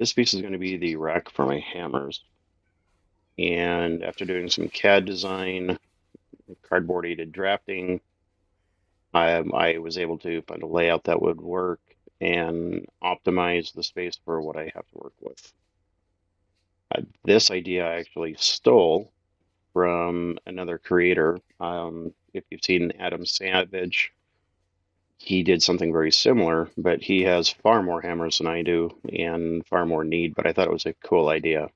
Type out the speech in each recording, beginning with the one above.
This piece is going to be the rack for my hammers. And after doing some CAD design, cardboard aided drafting, I was able to find a layout that would work and optimize the space for what I have to work with. This idea I actually stole from another creator. If you've seen Adam Savage, he did something very similar, but he has far more hammers than I do and far more need, but I thought it was a cool idea.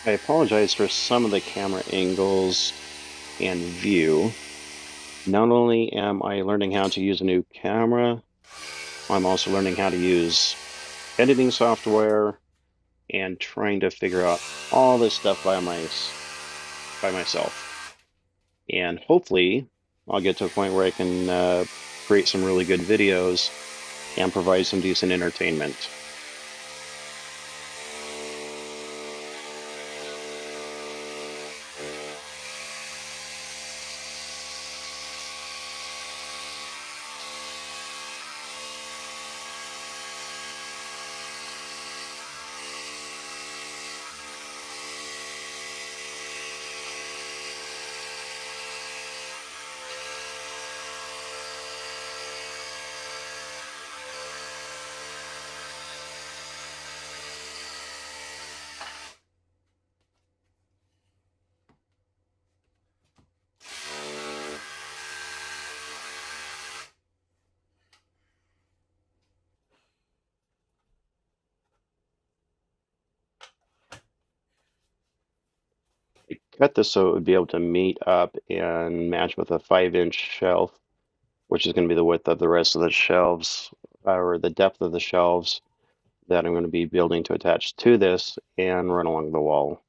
I apologize for some of the camera angles and view. Not only am I learning how to use a new camera, I'm also learning how to use editing software and trying to figure out all this stuff by myself. And hopefully, I'll get to a point where I can create some really good videos and provide some decent entertainment. I cut this so it would be able to meet up and match with a 5-inch shelf, which is going to be the width of the rest of the shelves, or the depth of the shelves that I'm going to be building to attach to this and run along the wall.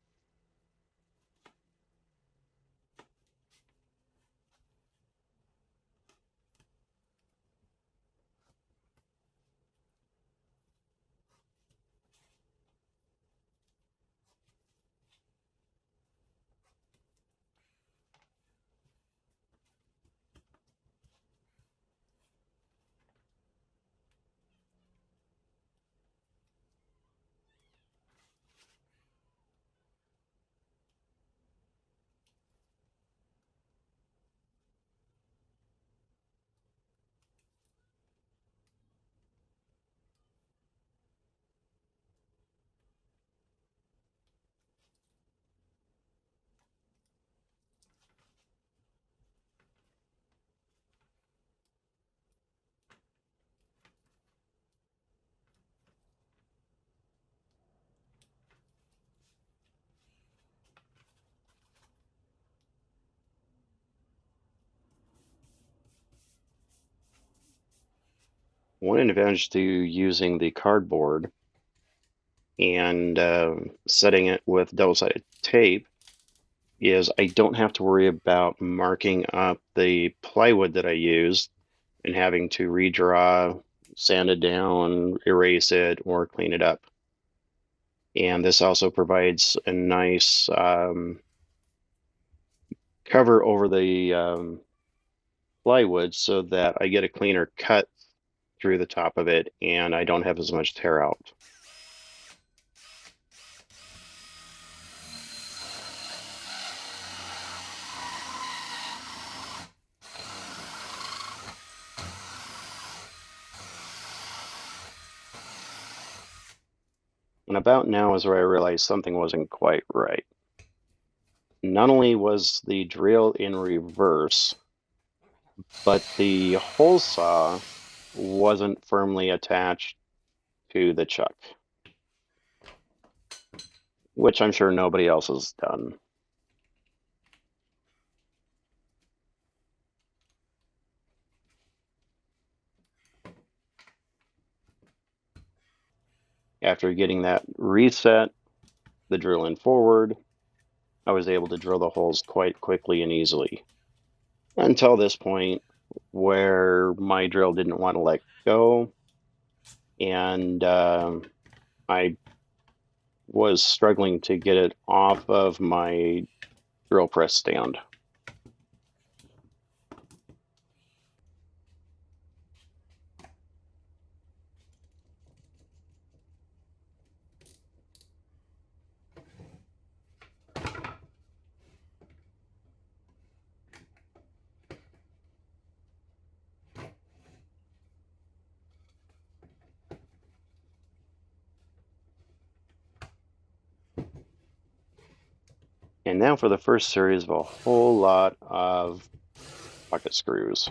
One advantage to using the cardboard and setting it with double-sided tape is I don't have to worry about marking up the plywood that I used and having to redraw, sand it down, erase it, or clean it up. And this also provides a nice cover over the plywood so that I get a cleaner cut through the top of it and I don't have as much tear out. And about now is where I realized something wasn't quite right. Not only was the drill in reverse, but the hole saw wasn't firmly attached to the chuck, which I'm sure nobody else has done. After getting that reset, the drill in forward, I was able to drill the holes quite quickly and easily. Until this point where my drill didn't want to let go, and I was struggling to get it off of my drill press stand. And now for the first series of a whole lot of pocket screws.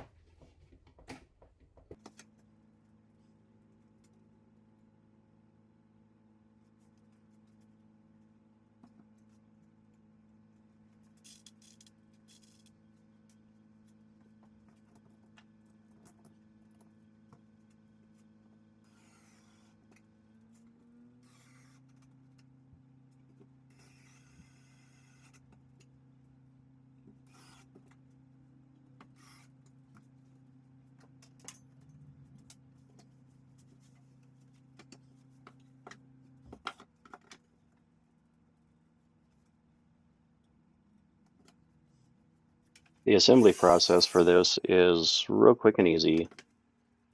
The assembly process for this is real quick and easy.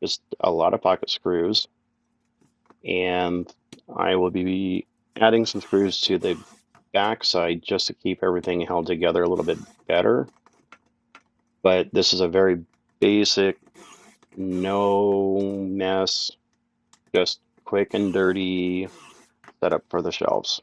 Just a lot of pocket screws, and I will be adding some screws to the back side just to keep everything held together a little bit better. But this is a very basic, no mess, just quick and dirty setup for the shelves.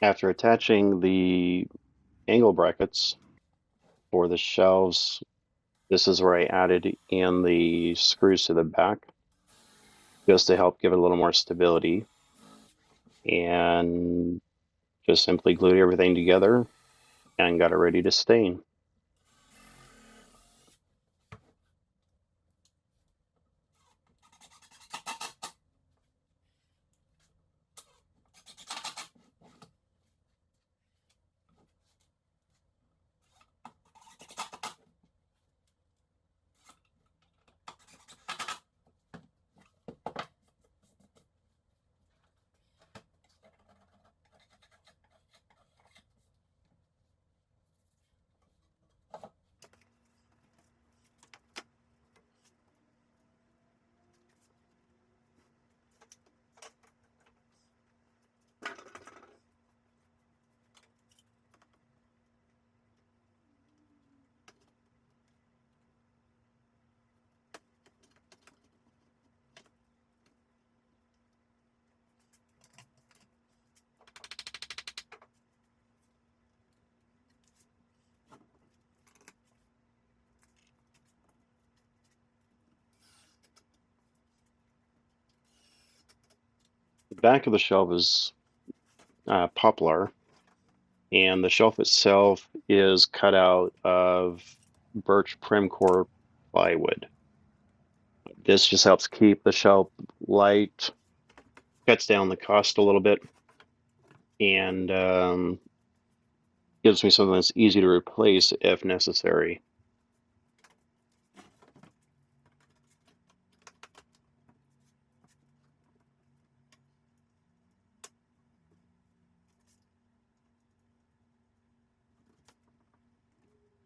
After attaching the angle brackets for the shelves, this is where I added in the screws to the back just to help give it a little more stability, and just simply glued everything together and got it ready to stain. The back of the shelf is poplar, and the shelf itself is cut out of birch primcore plywood. This just helps keep the shelf light, cuts down the cost a little bit, and gives me something that's easy to replace if necessary.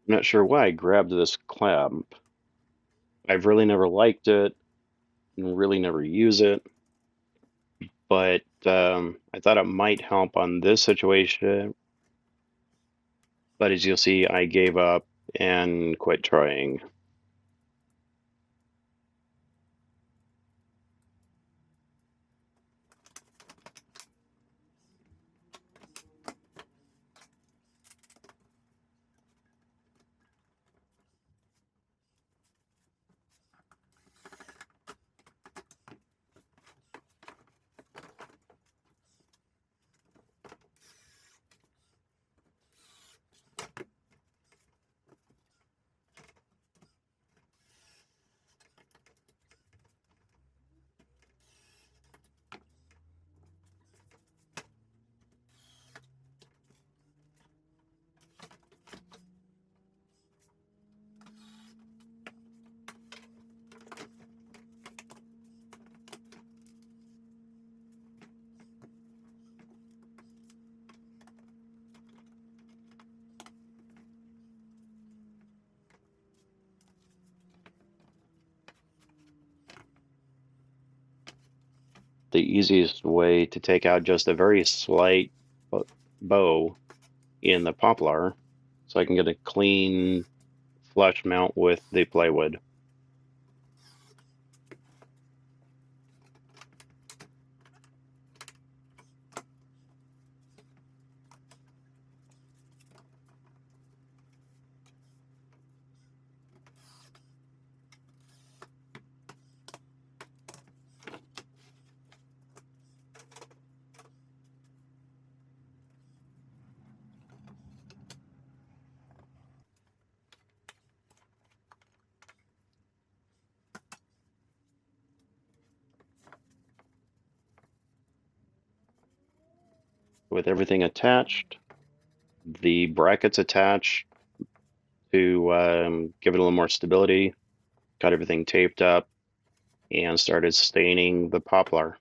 I'm not sure why I grabbed this clamp. I've really never liked it and really never use it, but I thought it might help on this situation. But as you'll see, I gave up and quit trying. The easiest way to take out just a very slight bow in the poplar so I can get a clean flush mount with the plywood. With everything attached, the brackets attached to give it a little more stability, got everything taped up, and started staining the poplar.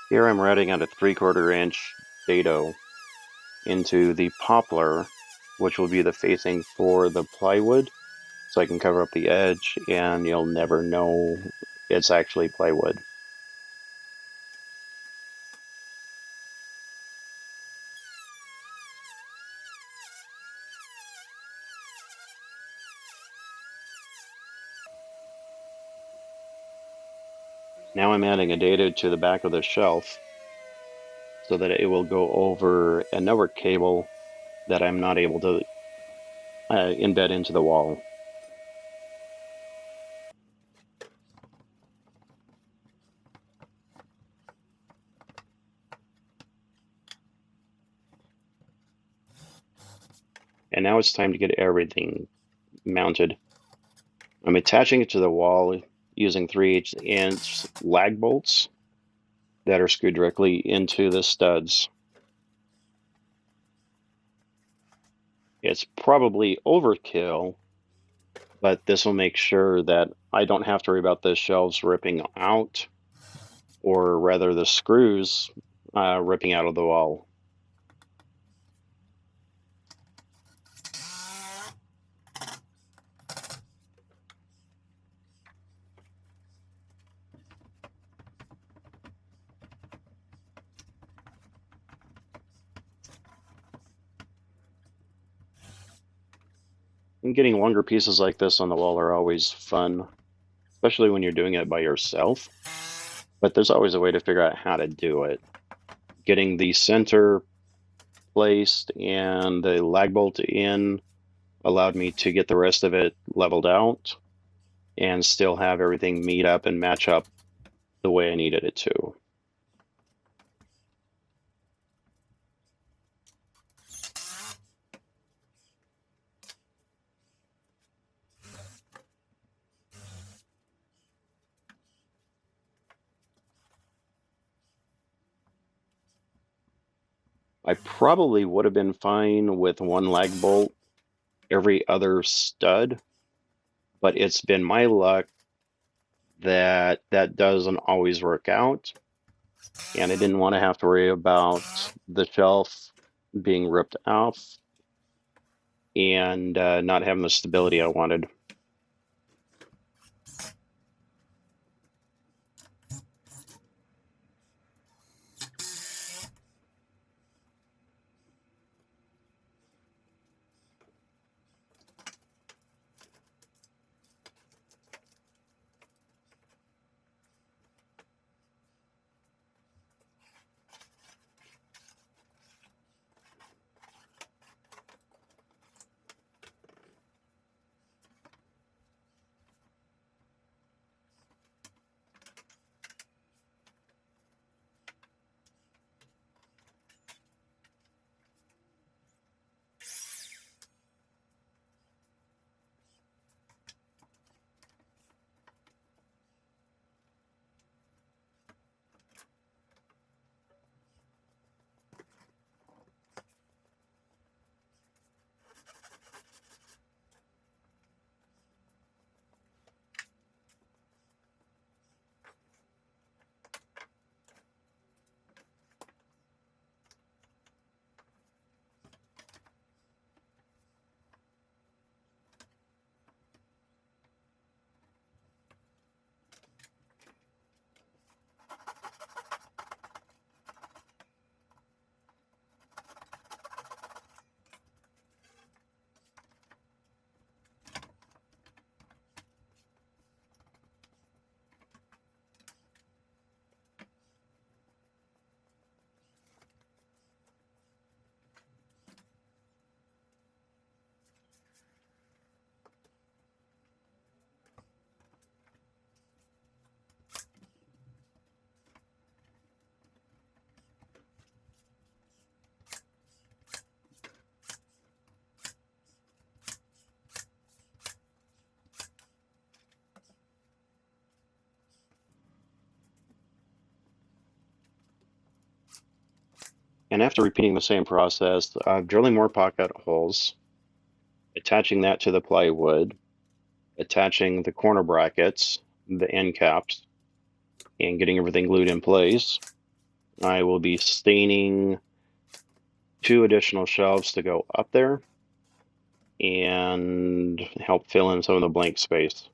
Here I'm routing out a 3/4 inch dado into the poplar, which will be the facing for the plywood, so I can cover up the edge and you'll never know it's actually plywood. Now I'm adding a dado to the back of the shelf so that it will go over a network cable that I'm not able to embed into the wall. And now it's time to get everything mounted. I'm attaching it to the wall using 3/8" lag bolts that are screwed directly into the studs. It's probably overkill, but this will make sure that I don't have to worry about the shelves ripping out, or rather the screws ripping out of the wall. And getting longer pieces like this on the wall are always fun, especially when you're doing it by yourself. But there's always a way to figure out how to do it. Getting the center placed and the lag bolt in allowed me to get the rest of it leveled out and still have everything meet up and match up the way I needed it to. I probably would have been fine with one lag bolt every other stud, but it's been my luck that that doesn't always work out, and I didn't want to have to worry about the shelf being ripped off and not having the stability I wanted. And after repeating the same process, drilling more pocket holes, attaching that to the plywood, attaching the corner brackets, the end caps, and getting everything glued in place. I will be staining 2 additional shelves to go up there and help fill in some of the blank space.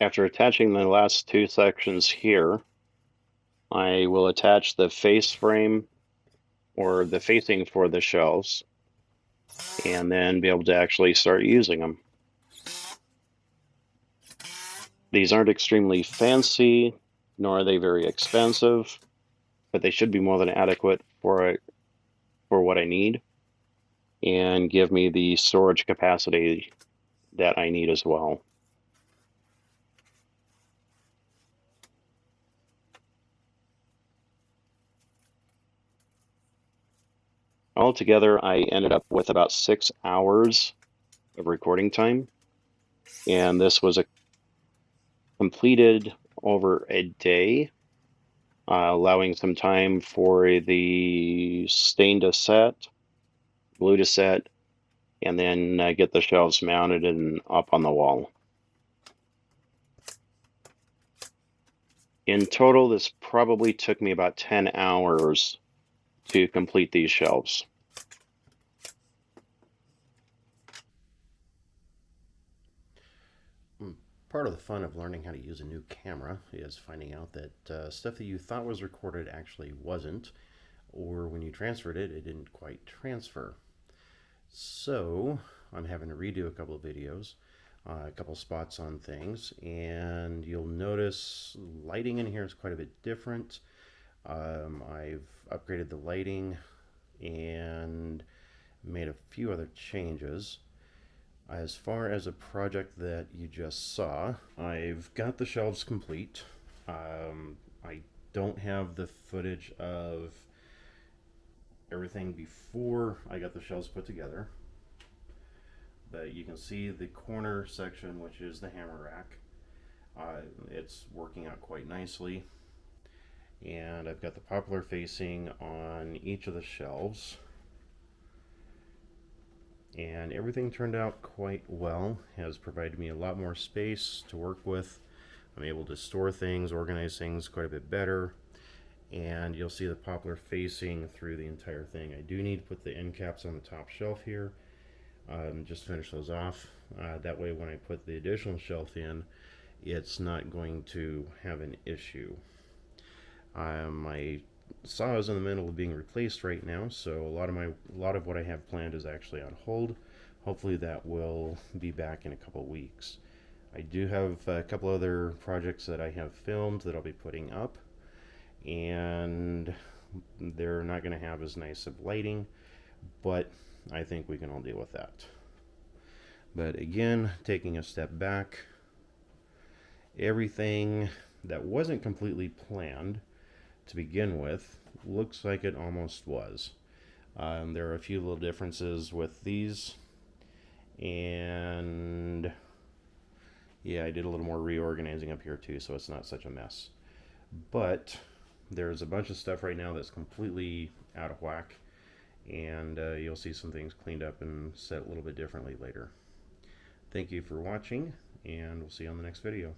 After attaching the last two sections here, I will attach the face frame or the facing for the shelves and then be able to actually start using them. These aren't extremely fancy, nor are they very expensive, but they should be more than adequate for what I need and give me the storage capacity that I need as well. Altogether, I ended up with about 6 hours of recording time, and this was completed over a day, allowing some time for the stain to set, glue to set, and then get the shelves mounted and up on the wall. In total, this probably took me about 10 hours to complete these shelves. Part of the fun of learning how to use a new camera is finding out that stuff that you thought was recorded actually wasn't, or when you transferred it, it didn't quite transfer. So I'm having to redo a couple of videos, a couple spots on things, and you'll notice lighting in here is quite a bit different. I've upgraded the lighting and made a few other changes. As far as a project that you just saw, I've got the shelves complete. I don't have the footage of everything before I got the shelves put together, but you can see the corner section, which is the hammer rack. It's working out quite nicely, and I've got the poplar facing on each of the shelves, and everything turned out quite well. Has provided me a lot more space to work with. I'm able to store things, organize things quite a bit better, and you'll see the poplar facing through the entire thing. I do need to put the end caps on the top shelf here, just finish those off. That way when I put the additional shelf in, it's not going to have an issue. My saw is in the middle of being replaced right now, so a lot of what I have planned is actually on hold. Hopefully that will be back in a couple weeks. I do have a couple other projects that I have filmed that I'll be putting up, and they're not going to have as nice of lighting, but I think we can all deal with that. But again, taking a step back, everything that wasn't completely planned to begin with looks like it almost was. There are a few little differences with these, and yeah, I did a little more reorganizing up here too, so it's not such a mess. But there's a bunch of stuff right now that's completely out of whack, and you'll see some things cleaned up and set a little bit differently later. Thank you for watching, and we'll see you on the next video.